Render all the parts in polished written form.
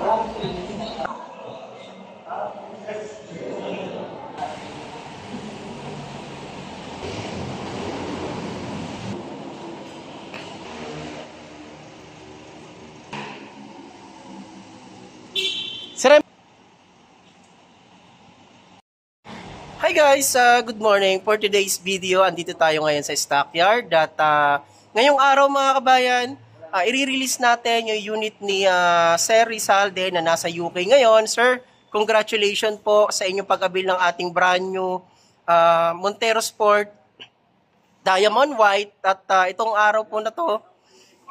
Hi guys, good morning. For today's video, andito tayo ngayon sa stockyard at ngayong araw mga kabayan, i-release natin yung unit ni Sir Rizalde na nasa UK ngayon. Sir, congratulations po sa inyong pag-abil ng ating brand new Montero Sport Diamond White at itong araw po na to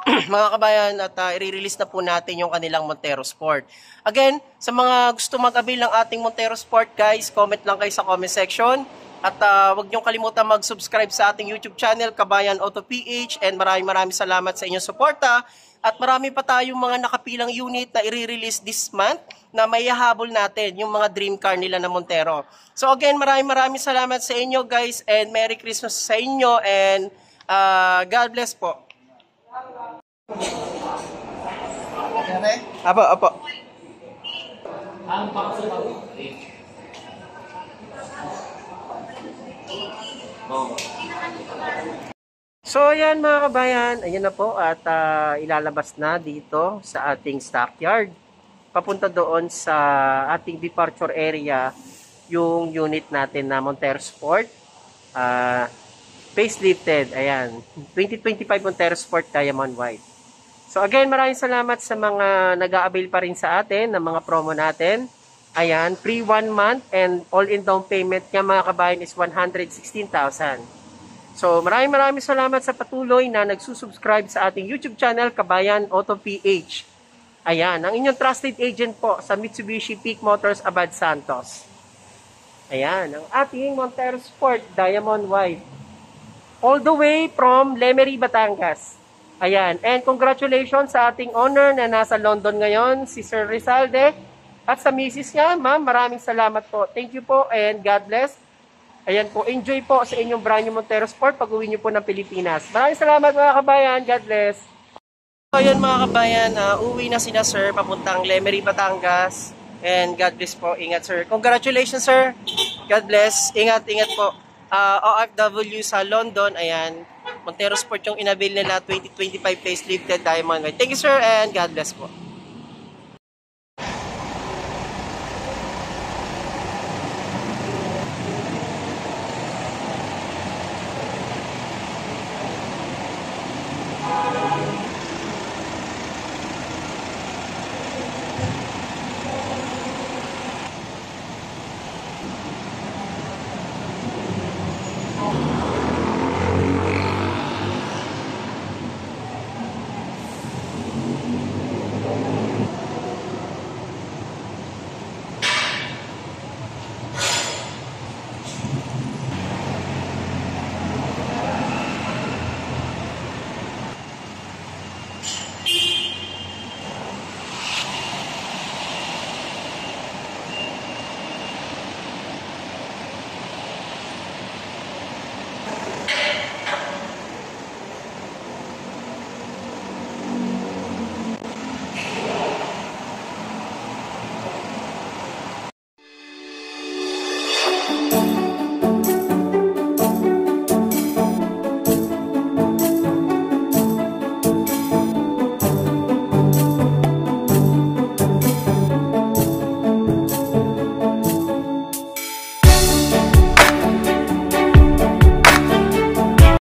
mga kabayan at i-release na po natin yung kanilang Montero Sport. Again, sa mga gusto mag-abil ng ating Montero Sport guys, comment lang kayo sa comment section at huwag niyong kalimutan mag-subscribe sa ating YouTube channel Kabayan Auto PH and maraming salamat sa inyong suporta at marami pa tayong mga nakapilang unit na i-release this month na may hahabol natin yung mga dream car nila na Montero. So again, maraming salamat sa inyo guys and Merry Christmas sa inyo and God bless po. Apo. So ayan mga kabayan, ayan na po at ilalabas na dito sa ating stockyard. Papunta doon sa ating departure area yung unit natin na Montero Sport. Facelifted, ayan. 2025 Montero Sport Diamond White. So again, maraming salamat sa mga nag-a-avail pa rin sa atin ng mga promo natin. Ayan, free 1 month and all-in down payment niya mga kabayan is 116,000. So maraming salamat sa patuloy na nagsusubscribe sa ating YouTube channel Kabayan Auto PH. Ayan, ang inyong trusted agent po sa Mitsubishi Peak Motors Abad Santos. Ayan, ang ating Montero Sport Diamond White. All the way from Lemery, Batangas. Ayan. And congratulations sa ating owner na nasa London ngayon, si Sir Rizalde. At sa misis niya, ma'am, maraming salamat po. Thank you po and God bless. Ayan po, enjoy po sa inyong brand new Montero Sport pag uwi niyo po ng Pilipinas. Maraming salamat mga kabayan. God bless. So, ayan mga kabayan, uwi na sila sir, papuntang Lemery, Batangas. And God bless po. Ingat sir. Congratulations sir. God bless. Ingat po. OFW sa London, ayan, Montero Sport yung inabil nila 2025 facelifted Diamond White. Thank you sir and God bless po.